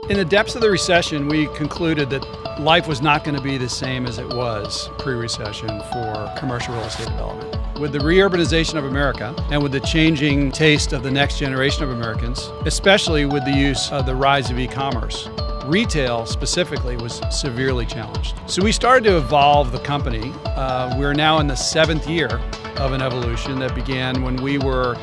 In the depths of the recession, we concluded that life was not going to be the same as it was pre-recession for commercial real estate development. With the reurbanization of America and with the changing taste of the next generation of Americans, especially with the use of the rise of e-commerce, retail specifically was severely challenged. So we started to evolve the company. We're now in the 7th year of an evolution that began when we were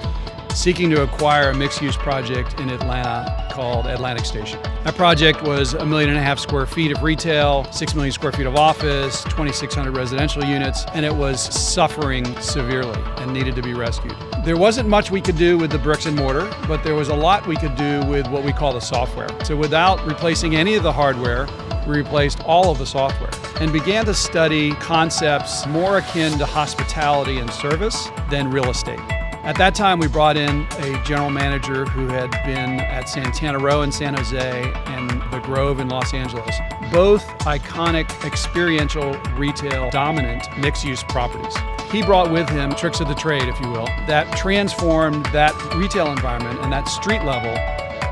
seeking to acquire a mixed-use project in Atlanta called Atlantic Station. That project was 1.5 million square feet of retail, 6 million square feet of office, 2,600 residential units, and it was suffering severely and needed to be rescued. There wasn't much we could do with the bricks and mortar, but there was a lot we could do with what we call the software. So without replacing any of the hardware, we replaced all of the software and began to study concepts more akin to hospitality and service than real estate. At that time, we brought in a general manager who had been at Santana Row in San Jose and the Grove in Los Angeles, both iconic experiential retail dominant mixed-use properties. He brought with him tricks of the trade, if you will, that transformed that retail environment and that street level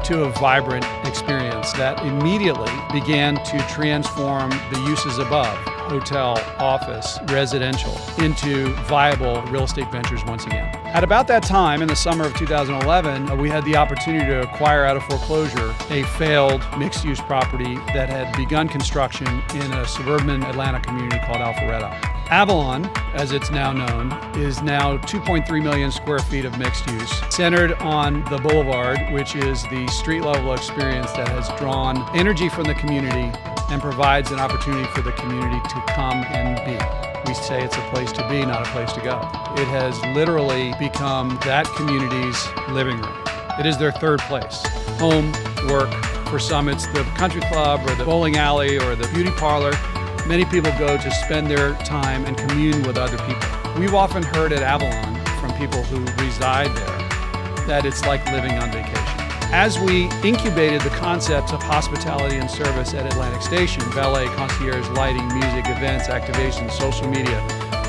to a vibrant experience that immediately began to transform the uses above, hotel, office, residential, into viable real estate ventures once again. At about that time, in the summer of 2011, we had the opportunity to acquire out of foreclosure a failed mixed-use property that had begun construction in a suburban Atlanta community called Alpharetta. Avalon, as it's now known, is now 2.3 million square feet of mixed use, centered on the boulevard, which is the street level experience that has drawn energy from the community and provides an opportunity for the community to come and be. We say it's a place to be, not a place to go. It has literally become that community's living room. It is their third place. Home, work, for some it's the country club or the bowling alley or the beauty parlor. Many people go to spend their time and commune with other people. We've often heard at Avalon from people who reside there that it's like living on vacation. As we incubated the concepts of hospitality and service at Atlantic Station, valet, concierge, lighting, music, events, activations, social media,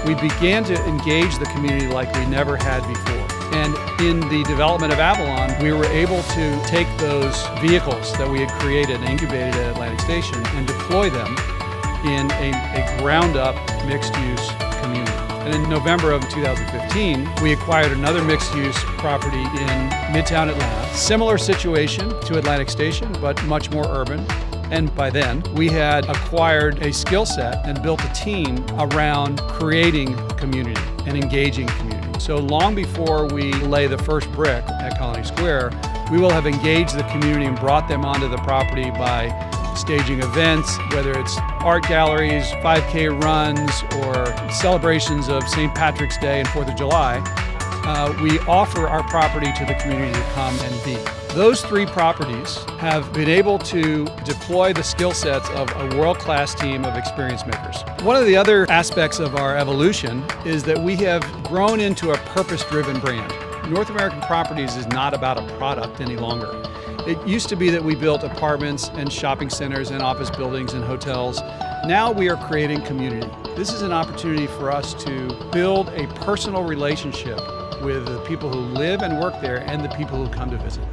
we began to engage the community like we never had before. And in the development of Avalon, we were able to take those vehicles that we had created and incubated at Atlantic Station and deploy them in a ground-up mixed-use community. And in November of 2015, we acquired another mixed-use property in Midtown Atlanta. Similar situation to Atlantic Station, but much more urban. And by then, we had acquired a skill set and built a team around creating community and engaging community. So long before we lay the first brick at Colony Square, we will have engaged the community and brought them onto the property by staging events, whether it's art galleries, 5K runs, or celebrations of St. Patrick's Day and 4th of July. We offer our property to the community to come and be. Those 3 properties have been able to deploy the skill sets of a world-class team of ExperienceMakers. One of the other aspects of our evolution is that we have grown into a purpose-driven brand. North American Properties is not about a product any longer. It used to be that we built apartments and shopping centers and office buildings and hotels. Now we are creating community. This is an opportunity for us to build a personal relationship with the people who live and work there and the people who come to visit.